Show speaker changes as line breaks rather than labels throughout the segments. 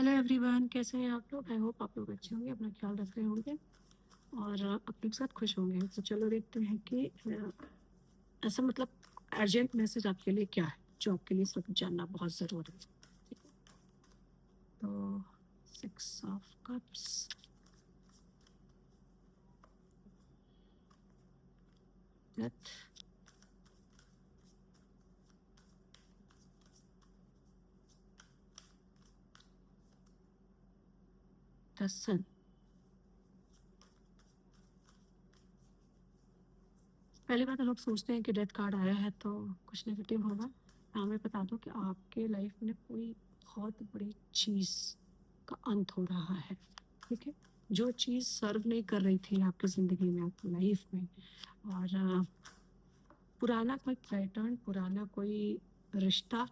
Hello everyone, कैसे हैं आप लोग? आई होप आप लोग अच्छे होंगे, अपना ख्याल रख रहे होंगे और अपने के साथ खुश होंगे। तो चलो देखते हैं कि ऐसा मतलब अर्जेंट मैसेज आपके लिए क्या है जो आपके लिए सब जानना बहुत ज़रूरी है। ठीक है, तो 6 ऑफ कप्स, डेथ, द सन। पहली बात, लोग सोचते हैं कि डेथ कार्ड आया है तो कुछ नेगेटिव होगा। मैं हमें बता दूं कि आपके लाइफ में कोई बहुत बड़ी चीज़ का अंत हो रहा है। ठीक है, जो चीज़ सर्व नहीं कर रही थी आपकी ज़िंदगी में, आपकी लाइफ में, और पुराना कोई पैटर्न, पुराना कोई रिश्ता,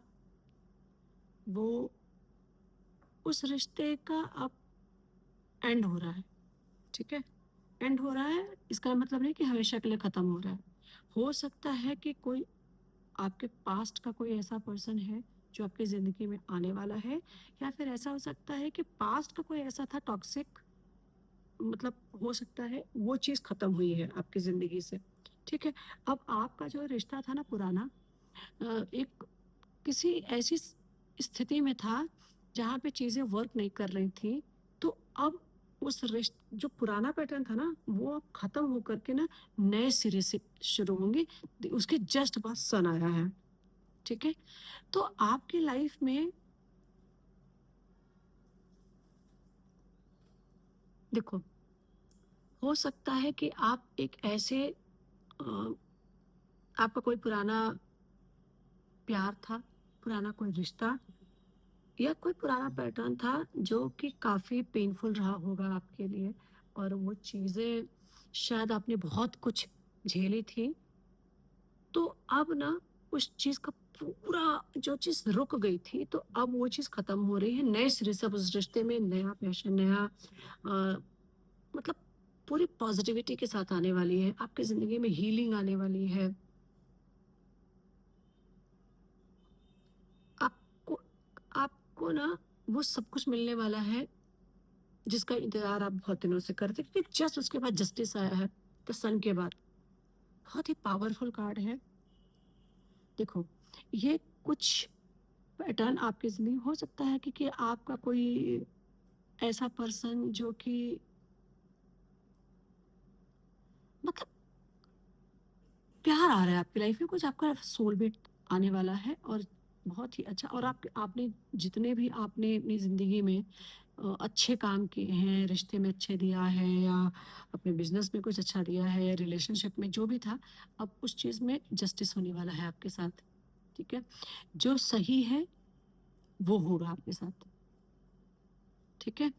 वो उस रिश्ते का अब एंड हो रहा है। ठीक है, एंड हो रहा है, इसका मतलब नहीं कि हमेशा के लिए ख़त्म हो रहा है। हो सकता है कि कोई आपके पास्ट का कोई ऐसा पर्सन है जो आपकी ज़िंदगी में आने वाला है, या फिर ऐसा हो सकता है कि पास्ट का कोई ऐसा था टॉक्सिक, मतलब हो सकता है वो चीज़ ख़त्म हुई है आपकी ज़िंदगी से। ठीक है, अब आपका जो रिश्ता था ना पुराना, एक किसी ऐसी स्थिति में था जहाँ पे चीज़ें वर्क नहीं कर रही थी, तो अब उस जो पुराना पैटर्न था ना, वो अब ख़त्म होकर के ना नए सिरे से शुरू होंगी। उसके जस्ट बाद सन आया है। ठीक है, तो आपकी लाइफ में देखो, हो सकता है कि आप एक ऐसे आपका कोई पुराना प्यार था, पुराना कोई रिश्ता, या कोई पुराना पैटर्न था जो कि काफ़ी पेनफुल रहा होगा आपके लिए, और वो चीज़ें शायद आपने बहुत कुछ झेली थी। तो अब ना उस चीज़ का पूरा, जो चीज़ रुक गई थी, तो अब वो चीज़ ख़त्म हो रही है। नए सिरे से अब उस रिश्ते में नया पैशन, नया मतलब पूरी पॉजिटिविटी के साथ आने वाली है। आपकी ज़िंदगी में हीलिंग आने वाली है। आपको आपको ना वो सब कुछ मिलने वाला है जिसका इंतज़ार आप बहुत दिनों से करते थे, क्योंकि जस्ट उसके बाद जस्टिस आया है, द सन के बाद। बहुत ही पावरफुल कार्ड है। देखो, ये कुछ पैटर्न आपकी ज़िंदगी में हो सकता है कि आपका कोई ऐसा पर्सन जो कि मतलब प्यार आ रहा है आपकी लाइफ में, कुछ आपका सोलमेट आने वाला है, और बहुत ही अच्छा। और आपने जितने भी आपने अपनी ज़िंदगी में अच्छे काम किए हैं, रिश्ते में अच्छे दिया है, या अपने बिज़नेस में कुछ अच्छा दिया है, या रिलेशनशिप में जो भी था, अब उस चीज़ में जस्टिस होने वाला है आपके साथ। ठीक है? जो सही है, वो होगा आपके साथ। ठीक है?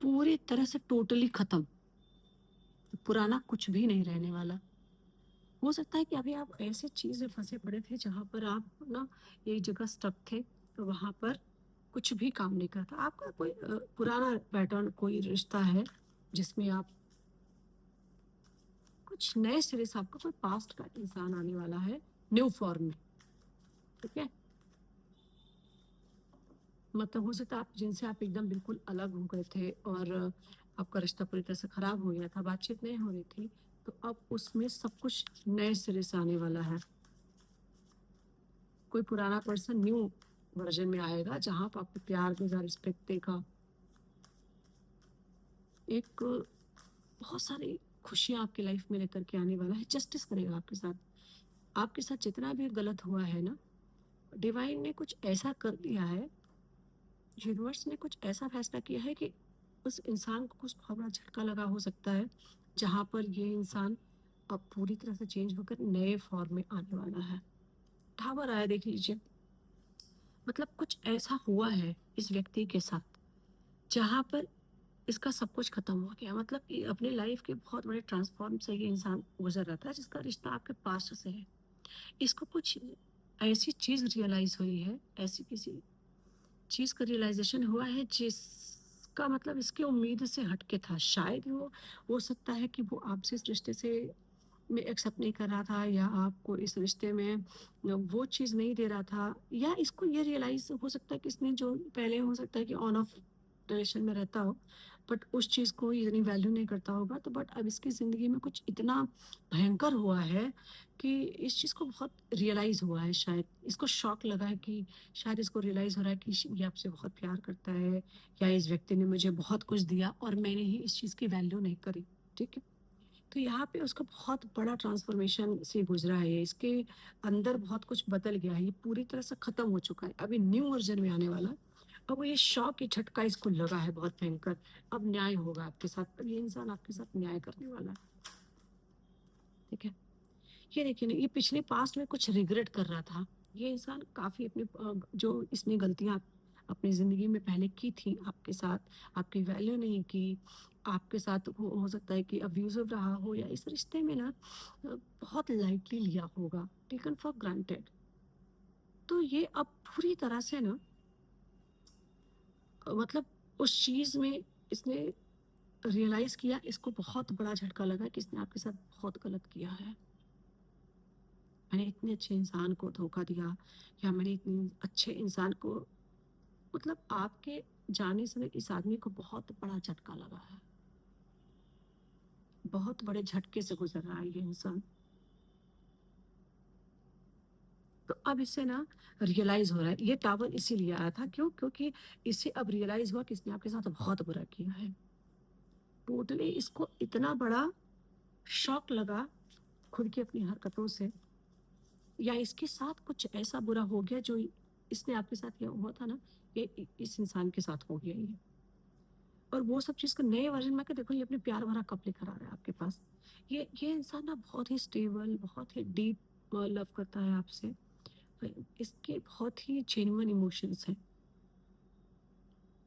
पूरी तरह से टोटली खत्म, पुराना कुछ भी नहीं रहने वाला। हो सकता है कि अभी आप ऐसी चीज़ में फँसे पड़े थे जहाँ पर आप ना एक जगह स्टक थे, तो वहाँ पर कुछ भी काम नहीं करता। आपका कोई पुराना पैटर्न, कोई रिश्ता है जिसमें आप कुछ नए सिरे से, आपका कोई पास्ट का इंसान आने वाला है न्यू फॉर्म में। ठीक है? मतलब हो सकता है आप जिनसे आप एकदम बिल्कुल अलग हो गए थे, और आपका रिश्ता पूरी तरह से खराब हो गया था, बातचीत नहीं हो रही थी, तो अब उसमें सब कुछ नए सिरे से आने वाला है। कोई पुराना पर्सन न्यू वर्जन में आएगा जहाँ पे आपको प्यार देगा, रिस्पेक्ट देगा। एक बहुत सारी खुशियाँ आपकी लाइफ में लेकर के आने वाला है, जस्टिस करेगा आपके साथ। आपके साथ जितना भी गलत हुआ है ना, डिवाइन ने कुछ ऐसा कर दिया है, यूनिवर्स ने कुछ ऐसा फैसला किया है कि उस इंसान को कुछ बहुत बड़ा झटका लगा हो सकता है, जहाँ पर ये इंसान अब पूरी तरह से चेंज होकर नए फॉर्म में आने वाला है। टावर आया, देख लीजिए। मतलब कुछ ऐसा हुआ है इस व्यक्ति के साथ, जहाँ पर इसका सब कुछ खत्म हो गया। मतलब कि अपने लाइफ के बहुत बड़े ट्रांसफॉर्म से ये इंसान गुजर रहा था, जिसका रिश्ता आपके पास्ट से है। इसको कुछ ऐसी चीज़ रियलाइज़ हुई है, ऐसी किसी चीज़ का रियलाइज़ेशन हुआ है जिसका मतलब इसकी उम्मीद से हट के था। शायद वो हो सकता है कि वो आपसे इस रिश्ते से में एक्सेप्ट नहीं कर रहा था, या आपको इस रिश्ते में वो चीज़ नहीं दे रहा था, या इसको ये रियलाइज़ हो सकता है कि इसने जो पहले हो सकता है कि ऑन ऑफ रिलेशन में रहता हो, बट उस चीज़ को इतनी वैल्यू नहीं करता होगा, तो बट अब इसकी ज़िंदगी में कुछ इतना भयंकर हुआ है कि इस चीज़ को बहुत रियलाइज़ हुआ है, शायद इसको शॉक लगा है कि शायद इसको रियलाइज़ हो रहा है कि ये आपसे बहुत प्यार करता है, या इस व्यक्ति ने मुझे बहुत कुछ दिया और मैंने ही इस चीज़ की वैल्यू नहीं करी। ठीक है? तो यहाँ पे उसका बहुत बड़ा ट्रांसफॉर्मेशन से गुज़रा है ये, इसके अंदर बहुत कुछ बदल गया है, ये पूरी तरह से ख़त्म हो चुका है, अभी न्यू वर्ज़न में आने वाला है। अब वो ये शॉक, ये झटका इसको लगा है बहुत भयंकर, अब न्याय होगा आपके साथ, अब ये इंसान आपके साथ न्याय करने वाला है, ठीक है? ये देखिए ना, ये पिछले पास्ट में कुछ रिग्रेट कर रहा था। ये इंसान काफ़ी अपने जो इसने गलतियाँ अपनी ज़िंदगी में पहले की थी आपके साथ, आपकी वैल्यू नहीं की, आपके साथ हो सकता है कि अब्यूज़िव रहा हो, या इस रिश्ते में ना बहुत लाइटली लिया होगा, टेकन फॉर ग्रांटेड। तो ये अब पूरी तरह से ना मतलब उस चीज़ में इसने रियलाइज़ किया, इसको बहुत बड़ा झटका लगा कि इसने आपके साथ बहुत गलत किया है। मैंने इतने अच्छे इंसान को धोखा दिया, या मैंने इतने अच्छे इंसान को, मतलब आपके जाने से ना इस आदमी को बहुत बड़ा झटका लगा है, बहुत बड़े झटके से गुजर रहा है ये इंसान। तो अब इसे ना रियलाइज हो रहा है, ये टावर इसीलिए आया था, क्यों? क्योंकि इसे अब रियलाइज हुआ कि इसने आपके साथ बहुत बुरा किया है। टोटली इसको इतना बड़ा शॉक लगा खुद की अपनी हरकतों से, या इसके साथ कुछ ऐसा बुरा हो गया जो इसने आपके साथ किया हुआ था ना, ये इस इंसान के साथ हो गया ये। और वो सब चीज़ का नए वर्ज़न में, कि देखो ये अपने प्यार भरा कप लेकर आ रहा है आपके पास। ये इंसान ना बहुत ही स्टेबल, बहुत ही डीप लव करता है आपसे। इसके बहुत ही जेन्युइन इमोशंस हैं।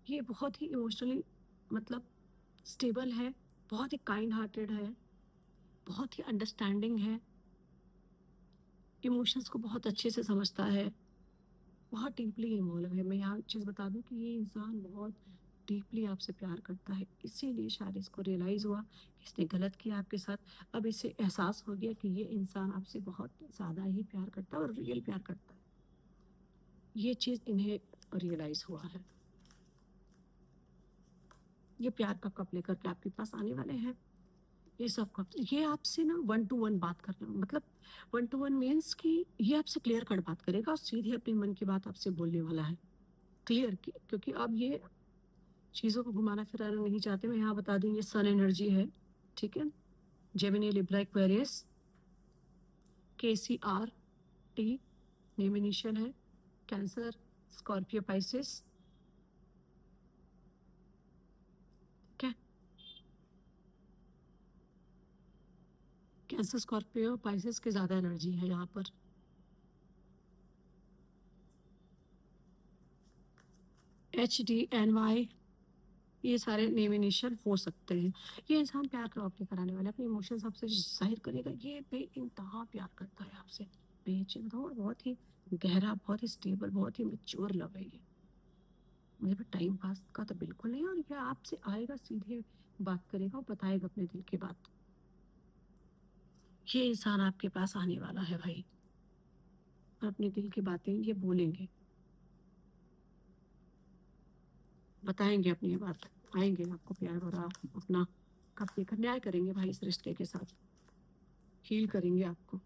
ये बहुत ही इमोशनली मतलब स्टेबल है, बहुत ही काइंड हार्टेड है, बहुत ही अंडरस्टैंडिंग है, इमोशंस को बहुत अच्छे से समझता है, बहुत डीपली इन्वॉल्व है। मैं यहाँ चीज़ बता दूँ कि ये इंसान बहुत डीपली आपसे प्यार करता है, इसीलिए शायद इसको रियलाइज़ हुआ कि इसने गलत किया आपके साथ। अब इसे एहसास हो गया कि ये इंसान आपसे बहुत ज़्यादा ही प्यार करता है और रियल प्यार करता है। ये चीज़ इन्हें रियलाइज़ हुआ है। ये प्यार का कप लेकर के आपके पास आने वाले हैं। ये सब कप, ये आपसे ना वन टू वन बात करने, मतलब वन टू वन मीन्स कि ये आपसे क्लियर कट बात करेगा और सीधे अपने मन की बात आपसे बोलने वाला है। क्लियर की, क्योंकि अब ये चीज़ों को घुमाना-फिराना नहीं चाहते। मैं यहाँ बता दूँ, ये सन एनर्जी है, ठीक है? Gemini, Libra, Aquarius, KCRT name initial है, कैंसर, स्कॉर्पियो, पाइसेस, ठीक है? कैंसर, स्कॉर्पियो, पाइसेस की ज़्यादा एनर्जी है यहाँ पर। HDNY, ये सारे नेम इनिशियल हो सकते हैं। ये इंसान प्यार का अपने कराने वाला है, अपने इमोशंस आपसे ज़ाहिर करेगा। ये बेइंतहा प्यार करता है आपसे, बेचिंता, और बहुत ही गहरा, बहुत ही स्टेबल, बहुत ही मैच्योर लव है ये। मुझे भी टाइम पास का तो बिल्कुल नहीं है, और ये आपसे आएगा, सीधे बात करेगा और बताएगा अपने दिल की बात। ये इंसान आपके पास आने वाला है भाई, और अपने दिल की बातें ये बोलेंगे, बताएँगे अपनी ये बात, आएँगे आपको प्यार भरा अपना कप देकर, न्याय करेंगे भाई इस रिश्ते के साथ, हील करेंगे आपको।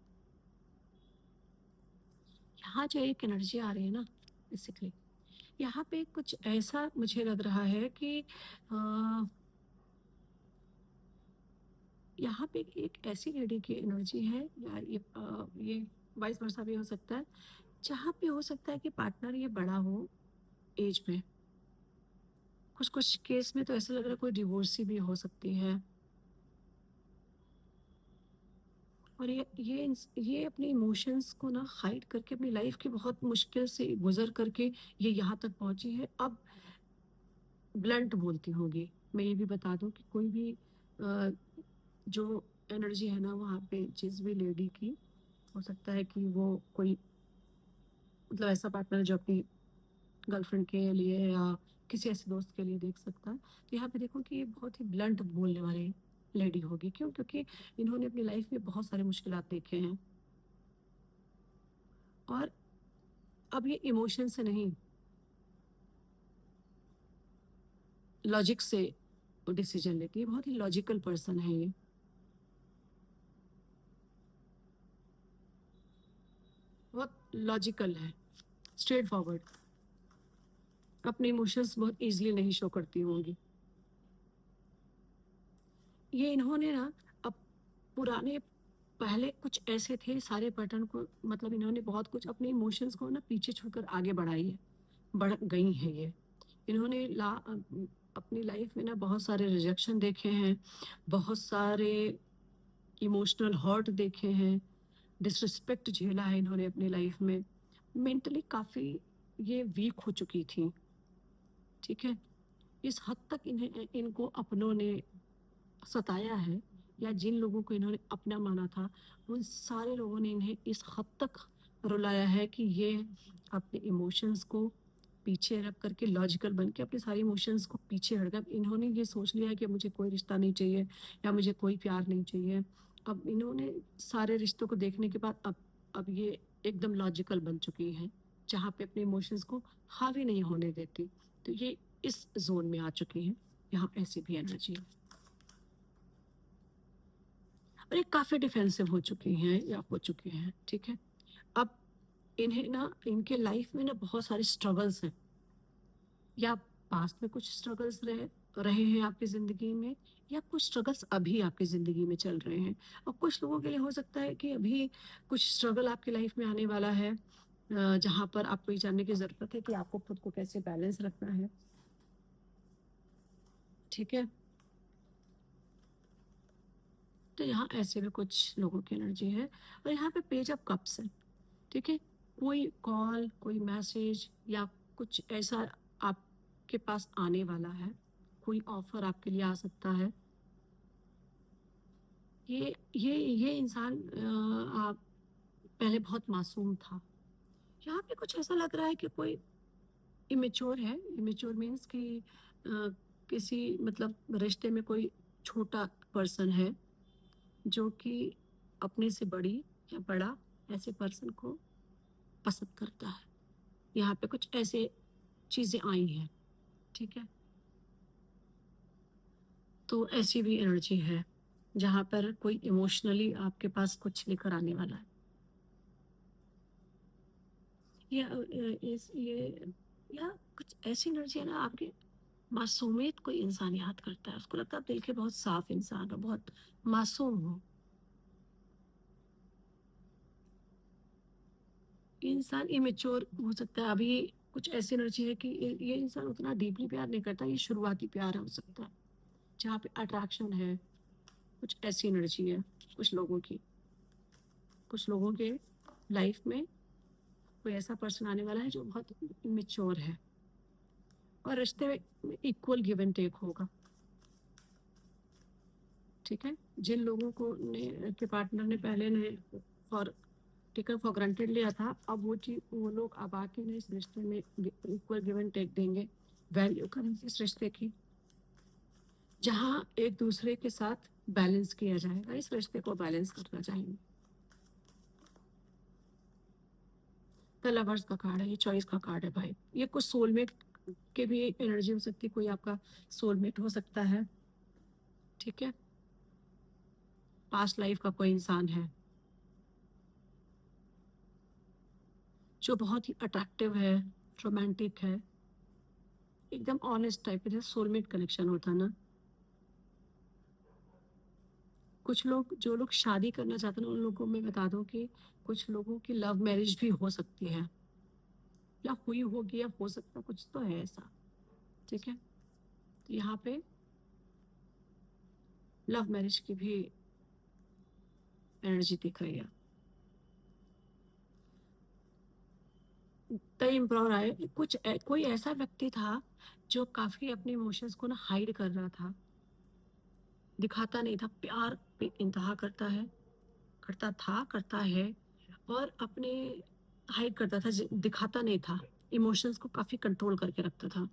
यहाँ जो एक एनर्जी आ रही है ना, बेसिकली यहाँ पे कुछ ऐसा मुझे लग रहा है कि अ, यहाँ पे एक ऐसी लेडी की एनर्जी है, या ये वाइस वर्सा भी हो सकता है, जहाँ पे हो सकता है कि पार्टनर ये बड़ा हो एज में। कुछ-कुछ केस में तो ऐसा लग रहा है कोई डिवोर्सी भी हो सकती है। और ये अपने इमोशंस को ना हाइड करके अपनी लाइफ की बहुत मुश्किल से गुज़र करके ये यहाँ तक पहुँची है। अब ब्लंट बोलती होगी। मैं ये भी बता दूँ कि कोई भी अ, जो एनर्जी है ना वहाँ पे जिस भी लेडी की, हो सकता है कि वो कोई मतलब ऐसा पार्टनर जो अपनी गर्लफ्रेंड के लिए या किसी ऐसे दोस्त के लिए देख सकता है। तो यहाँ पे देखो कि ये बहुत ही ब्लंट बोलने वाले हैं। लेडी होगी। क्यों? क्योंकि इन्होंने अपनी लाइफ में बहुत सारे मुश्किलात देखे हैं और अब ये इमोशन से नहीं, लॉजिक से डिसीजन लेती है। बहुत ही लॉजिकल पर्सन है ये। बहुत लॉजिकल है, स्ट्रेट फॉरवर्ड, अपने इमोशंस बहुत इजीली नहीं शो करती होंगी। ये इन्होंने ना अब पुराने पहले कुछ ऐसे थे सारे पैटर्न को, मतलब इन्होंने बहुत कुछ अपने इमोशंस को ना पीछे छोड़कर आगे बढ़ाई है, बढ़ गई हैं ये। इन्होंने अपनी लाइफ में ना बहुत सारे रिजेक्शन देखे हैं, बहुत सारे इमोशनल हर्ट देखे हैं, डिसरिस्पेक्ट झेला है इन्होंने अपनी लाइफ में। मेंटली काफ़ी ये वीक हो चुकी थी, ठीक है? इस हद तक इन्हें इनको अपनों ने सताया है, या जिन लोगों को इन्होंने अपना माना था, उन सारे लोगों ने इन्हें इस हद तक रुलाया है कि ये अपने इमोशंस को पीछे रख करके लॉजिकल बन के अपने सारे इमोशंस को पीछे हट कर इन्होंने ये सोच लिया है कि मुझे कोई रिश्ता नहीं चाहिए या मुझे कोई प्यार नहीं चाहिए। अब इन्होंने सारे रिश्तों को देखने के बाद अब ये एकदम लॉजिकल बन चुकी हैं, जहाँ पे अपने इमोशंस को हावी नहीं होने देती। तो ये इस जोन में आ चुकी हैं। यहाँ ऐसी भी एनर्जी है और ये काफ़ी डिफेंसिव हो चुकी हैं या हो चुके हैं, ठीक है? अब इन्हें ना इनके लाइफ में ना बहुत सारे स्ट्रगल्स हैं, या पास्ट में कुछ स्ट्रगल्स रहे रहे हैं आपकी ज़िंदगी में, या कुछ स्ट्रगल्स अभी आपकी ज़िंदगी में चल रहे हैं। और कुछ लोगों के लिए हो सकता है कि अभी कुछ स्ट्रगल आपकी लाइफ में आने वाला है, जहाँ पर आपको ये जानने की ज़रूरत है कि आपको खुद को कैसे बैलेंस रखना है, ठीक है? तो यहाँ ऐसे भी कुछ लोगों की एनर्जी है और यहाँ पे पेज ऑफ कप्स है, ठीक है? कोई कॉल, कोई मैसेज या कुछ ऐसा आपके पास आने वाला है, कोई ऑफ़र आपके लिए आ सकता है। ये इंसान आप पहले बहुत मासूम था। यहाँ पे कुछ ऐसा लग रहा है कि कोई इमैच्योर है। इमैच्योर मीन्स कि किसी मतलब रिश्ते में कोई छोटा पर्सन है, जो कि अपने से बड़ी या बड़ा ऐसे पर्सन को पसंद करता है। यहाँ पे कुछ ऐसे चीज़ें आई हैं, ठीक है? तो ऐसी भी एनर्जी है, जहाँ पर कोई इमोशनली आपके पास कुछ लेकर आने वाला है। या इस ये या कुछ ऐसी एनर्जी है ना, आपके मासूमियत कोई इंसान याद करता है। उसको लगता है आप दिल के बहुत साफ इंसान हो, बहुत मासूम हो। ये इंसान इमेच्योर हो सकता है। अभी कुछ ऐसी एनर्जी है कि ये इंसान उतना डीपली प्यार नहीं करता, ये शुरुआती प्यार हो सकता है, जहाँ पे अट्रैक्शन है। कुछ ऐसी एनर्जी है कुछ लोगों की। कुछ लोगों के लाइफ में कोई ऐसा पर्सन आने वाला है जो बहुत इमेच्योर है और रिश्ते में इक्वल गिव एंड टेक होगा, ठीक है? जिन लोगों को ने के पार्टनर ने पहले ने फॉर टेकन फॉर ग्रांटेड लिया था, अब वो लोग अब आके ना इस रिश्ते में इक्वल गिव एंड टेक देंगे, वैल्यू करेंगे इस रिश्ते की, जहाँ एक दूसरे के साथ बैलेंस किया जाएगा। इस रिश्ते को बैलेंस करना चाहेंगे। द लवर्स का कार्ड है, ये चॉइस का कार्ड है भाई। ये कुछ सोलमेट के भी एनर्जी हो सकती है, कोई आपका सोलमेट हो सकता है, ठीक है? पास्ट लाइफ का कोई इंसान है जो बहुत ही अट्रैक्टिव है, रोमांटिक है, एकदम ऑनेस्ट टाइप का, जैसे सोलमेट कनेक्शन होता है ना। कुछ लोग जो लोग शादी करना चाहते हैं, उन लोगों को मैं बता दूं कि कुछ लोगों की लव मैरिज भी हो सकती है, या हुई होगी, या हो सकता है, कुछ तो है ऐसा, ठीक है? तो यहाँ पे लव मैरिज की भी एनर्जी दिख रही है। द एम्परर आए, कोई ऐसा व्यक्ति था जो काफी अपने इमोशंस को ना हाइड कर रहा था, दिखाता नहीं था, प्यार पे इंतहा करता है, करता था, करता है, और अपने हाइड करता था, दिखाता नहीं था, इमोशंस को काफी कंट्रोल करके रखता था।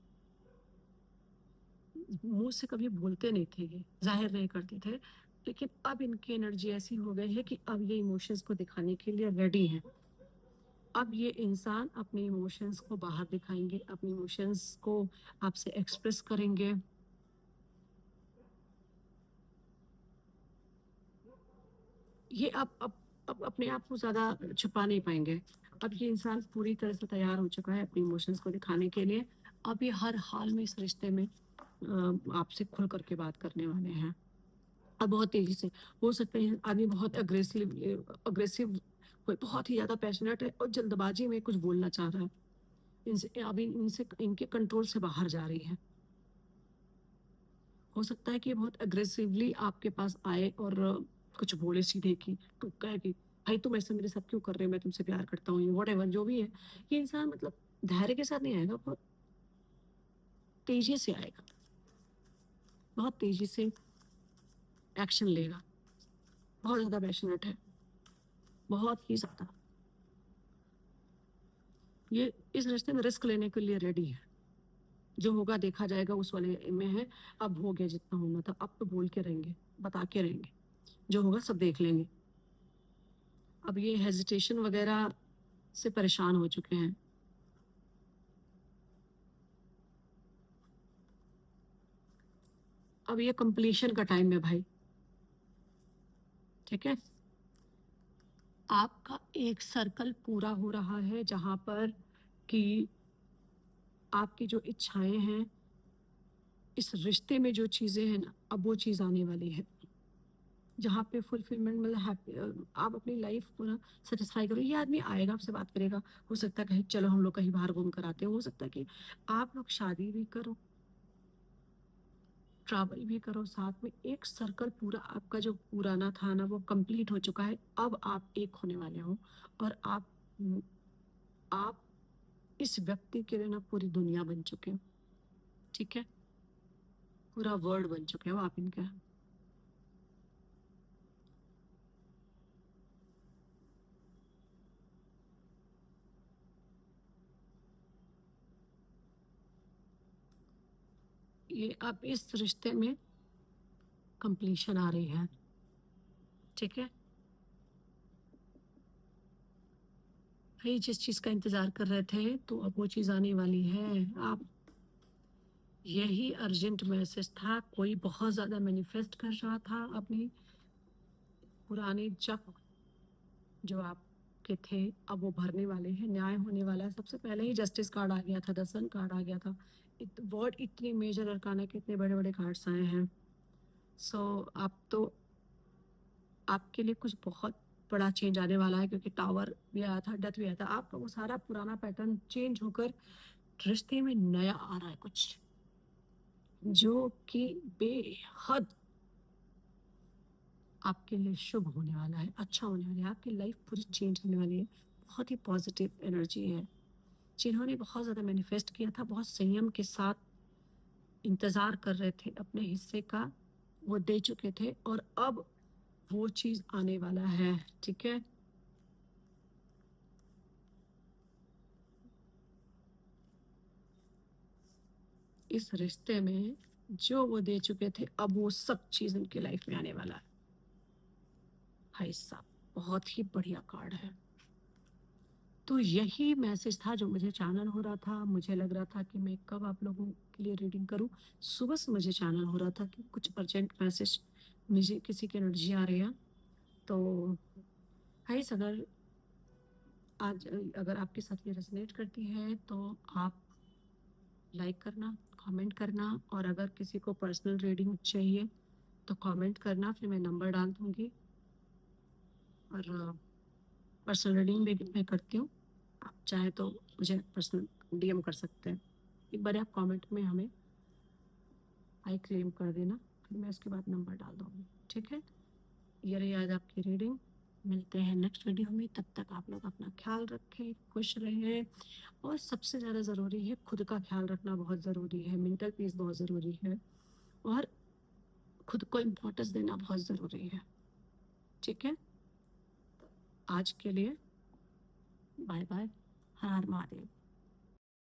मुँह से कभी बोलते नहीं थे ये, ज़ाहिर नहीं करते थे, लेकिन अब इनकी एनर्जी ऐसी हो गई है कि अब ये इमोशंस को दिखाने के लिए रेडी हैं। अब ये इंसान अपने इमोशंस को बाहर दिखाएँगे, अपने इमोशंस को आपसे एक्सप्रेस करेंगे। ये अब अपने आप को ज़्यादा छुपा नहीं पाएँगे। अब ये इंसान पूरी तरह से तैयार हो चुका है अपने इमोशंस को दिखाने के लिए। अब ये हर हाल में इस रिश्ते में आपसे खुल कर के बात करने वाले हैं। अब बहुत तेज़ी से हो सकता है आदमी बहुत अग्रेसिव कोई बहुत ही ज़्यादा पैशनेट है और जल्दबाज़ी में कुछ बोलना चाह रहा है। इनसे अभी इनसे इनके कंट्रोल से बाहर जा रही है। हो सकता है कि ये बहुत अग्रेसिवली आपके पास आए और कुछ बोले सीधे कि तू कहे कि भाई तुम ऐसे मेरे साथ क्यों कर रहे हो, मैं तुमसे प्यार करता हूँ, व्हाटएवर जो भी है। ये इंसान मतलब धैर्य के साथ नहीं आएगा, बहुत तेज़ी से आएगा, बहुत तेज़ी से एक्शन लेगा, बहुत ज़्यादा पैशनेट है, बहुत ही ज़्यादा। ये इस रिश्ते में रिस्क लेने के लिए रेडी है। जो होगा देखा जाएगा उस वाले में है, अब हो गया जितना होना था, अब तो बोल के रहेंगे, बता के रहेंगे, जो होगा सब देख लेंगे। अब ये हेजिटेशन वगैरह से परेशान हो चुके हैं। अब ये कंप्लीशन का टाइम है भाई, ठीक है? आपका एक सर्कल पूरा हो रहा है जहाँ पर कि आपकी जो इच्छाएँ हैं, इस रिश्ते में जो चीज़ें हैं ना, अब वो चीज़ आने वाली है। जहाँ पे फुलफिलमेंट मतलब आप अपनी लाइफ को ना सैटिस्फाई करो। ये आदमी आएगा, आपसे बात करेगा, हो सकता है कहीं चलो हम लोग कहीं बाहर घूम कर आते हैं, हो सकता है कि आप लोग शादी भी करो, ट्रैवल भी करो साथ में, एक सर्कल पूरा आपका जो पुराना था ना वो कंप्लीट हो चुका है। अब आप एक होने वाले हो और आप इस व्यक्ति के लिए ना पूरी दुनिया बन चुके हो, ठीक है? पूरा वर्ल्ड बन चुके हो आप इनका। ये अब इस रिश्ते में कंप्लीशन आ रही है, ठीक है? भाई जिस चीज़ का इंतज़ार कर रहे थे तो अब वो चीज़ आने वाली है। आप यही अर्जेंट मैसेज था, कोई बहुत ज़्यादा मैनिफेस्ट कर रहा था अपनी पुरानी जक जो आपके थे, अब वो भरने वाले हैं, न्याय होने वाला है। सबसे पहले ही जस्टिस कार्ड आ गया था, द सन कार्ड आ गया था। वर्ड इतनी मेजर अरकाना के इतने बड़े-बड़े कार्ड्स आए हैं। सो अब तो आपके लिए कुछ बहुत बड़ा चेंज आने वाला है क्योंकि टावर भी आया था, डेथ भी आया था। आपका वो सारा पुराना पैटर्न चेंज होकर रिश्ते में नया आ रहा है कुछ, जो कि बेहद आपके लिए शुभ होने वाला है, अच्छा होने वाला है। आपकी लाइफ पूरी चेंज होने वाली है। बहुत ही पॉजिटिव एनर्जी है। जिन्होंने बहुत ज़्यादा मैनिफेस्ट किया था, बहुत संयम के साथ इंतज़ार कर रहे थे अपने हिस्से का, वो दे चुके थे और अब वो चीज़ आने वाला है, ठीक है? इस रिश्ते में जो वो दे चुके थे, अब वो सब चीज़ उनकी लाइफ में आने वाला है। भाई साहब, बहुत ही बढ़िया कार्ड है। तो यही मैसेज था जो मुझे चैनल हो रहा था। मुझे लग रहा था कि मैं कब आप लोगों के लिए रीडिंग करूँ। सुबह से मुझे चैनल हो रहा था कि कुछ अर्जेंट मैसेज मुझे किसी की एनर्जी आ रही है। तो गाइस अगर आपके साथ ये रेज़ोनेट करती है तो आप लाइक करना, कमेंट करना और अगर किसी को पर्सनल रीडिंग चाहिए तो कमेंट करना, फिर मैं नंबर डाल दूँगी और पर्सनल रीडिंग भी मैं करती हूँ। आप चाहें तो मुझे पर्सनल डीएम कर सकते हैं। एक बार आप कमेंट में हमें आई क्लेम कर देना, फिर मैं उसके बाद नंबर डाल दूँगी, ठीक है? ये रही आज आपकी रीडिंग। मिलते हैं नेक्स्ट वीडियो में, तब तक आप लोग अपना ख्याल रखें, खुश रहें और सबसे ज़्यादा ज़रूरी है खुद का ख्याल रखना बहुत ज़रूरी है, मेंटल पीस बहुत ज़रूरी है और खुद को इम्पोर्टेंस देना बहुत ज़रूरी है, ठीक है? आज के लिए बाय बाय, हर हर महादेव।